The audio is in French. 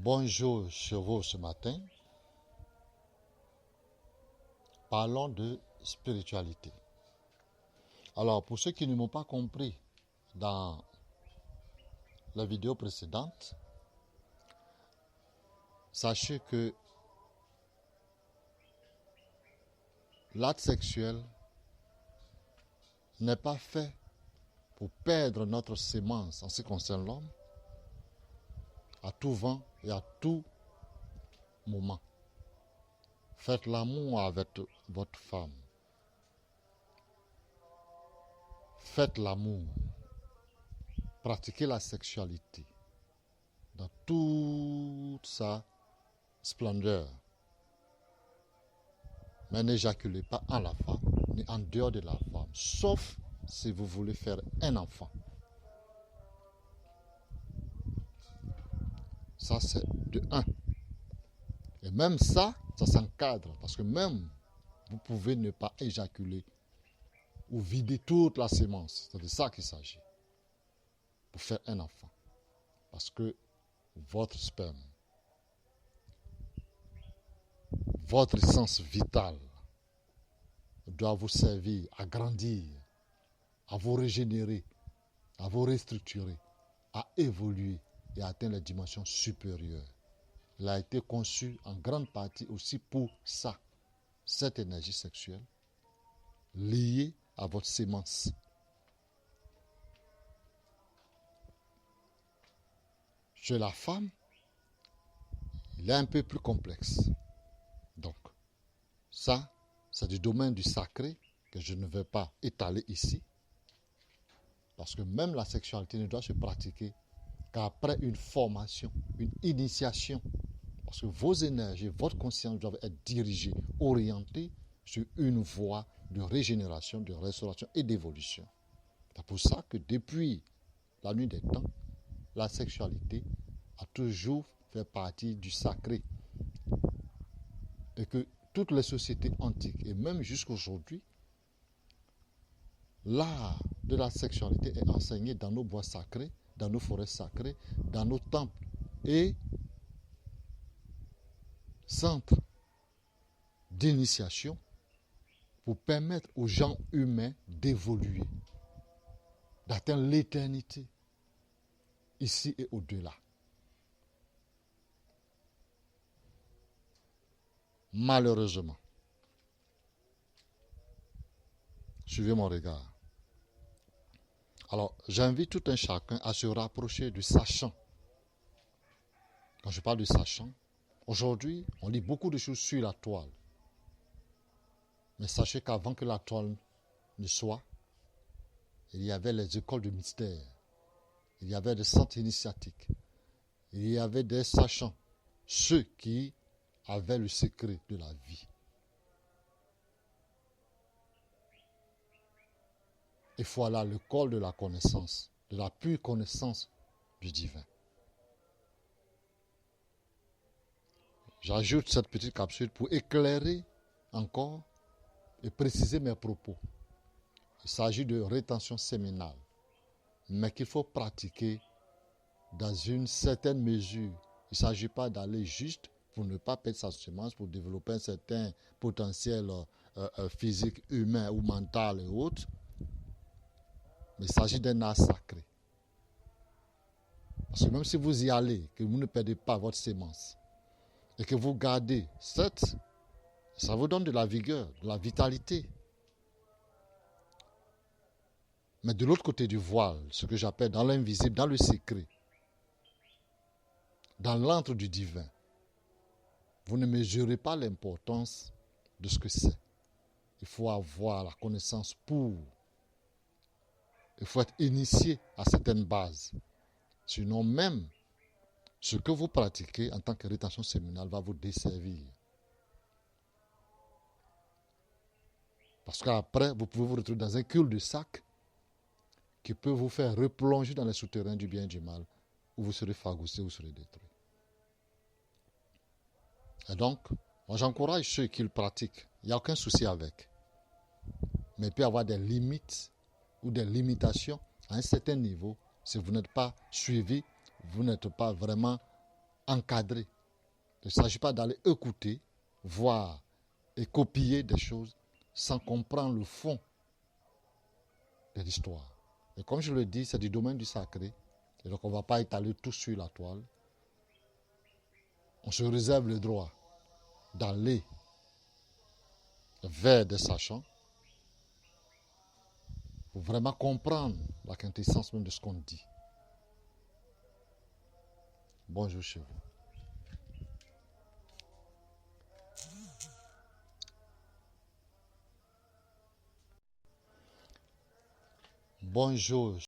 Bonjour sur vous ce matin. Parlons de spiritualité. Alors, pour ceux qui ne m'ont pas compris dans la vidéo précédente, sachez que l'acte sexuel n'est pas fait pour perdre notre sémence en ce qui concerne l'homme à tout vent et à tout moment. Faites l'amour avec votre femme. Faites l'amour. Pratiquez la sexualité dans toute sa splendeur. Mais n'éjaculez pas en la femme, ni en dehors de la femme, sauf si vous voulez faire un enfant. Ça, c'est de 1. Et même ça s'encadre, parce que même vous pouvez ne pas éjaculer ou vider toute la sémence. C'est de ça qu'il s'agit, pour faire un enfant. Parce que votre sperme, votre essence vitale doit vous servir à grandir, à vous régénérer, à vous restructurer, à évoluer et à atteindre les dimensions supérieures. Il a été conçu en grande partie aussi pour ça, cette énergie sexuelle liée à votre sémence. Chez la femme, il est un peu plus complexe. Donc, ça, c'est du domaine du sacré que je ne vais pas étaler ici. Parce que même la sexualité ne doit se pratiquer qu'après une formation, une initiation. Parce que vos énergies, votre conscience doivent être dirigées, orientées sur une voie de régénération, de restauration et d'évolution. C'est pour ça que depuis la nuit des temps, la sexualité a toujours fait partie du sacré. Et que toutes les sociétés antiques, et même jusqu'aujourd'hui, l'art de la sexualité est enseigné dans nos bois sacrés, dans nos forêts sacrées, dans nos temples et centres d'initiation pour permettre aux gens humains d'évoluer, d'atteindre l'éternité, ici et au-delà. Malheureusement, suivez mon regard. Alors, j'invite tout un chacun à se rapprocher du sachant. Quand je parle du sachant, aujourd'hui, on lit beaucoup de choses sur la toile. Mais sachez qu'avant que la toile ne soit, il y avait les écoles de mystère, il y avait des centres initiatiques, il y avait des sachants, ceux qui avaient le secret de la vie. Et voilà le col de la connaissance, de la pure connaissance du divin. J'ajoute cette petite capsule pour éclairer encore et préciser mes propos. Il s'agit de rétention séminale, mais qu'il faut pratiquer dans une certaine mesure. Il ne s'agit pas d'aller juste pour ne pas perdre sa semence, pour développer un certain potentiel physique, humain ou mental et autres. Mais il s'agit d'un art sacré. Parce que même si vous y allez, que vous ne perdez pas votre sémence, et que vous gardez cette, ça vous donne de la vigueur, de la vitalité. Mais de l'autre côté du voile, ce que j'appelle dans l'invisible, dans le secret, dans l'antre du divin, vous ne mesurez pas l'importance de ce que c'est. Il faut avoir la connaissance pour. Il faut être initié à certaines bases. Sinon même, ce que vous pratiquez en tant que rétention séminale va vous desservir. Parce qu'après, vous pouvez vous retrouver dans un cul-de-sac qui peut vous faire replonger dans les souterrains du bien et du mal, où vous serez phagocyté, vous serez détruit. Et donc, moi j'encourage ceux qui le pratiquent. Il n'y a aucun souci avec. Mais il peut y avoir des limites ou des limitations à un certain niveau si vous n'êtes pas suivi, vous n'êtes pas vraiment encadrer. Il ne s'agit pas d'aller écouter, voir et copier des choses sans comprendre le fond de l'histoire. Et comme je le dis, c'est du domaine du sacré. Et donc on ne va pas étaler tout sur la toile. On se réserve le droit d'aller vers des sachants pour vraiment comprendre la quintessence même de ce qu'on dit. Bonjour chez vous. Bonjour.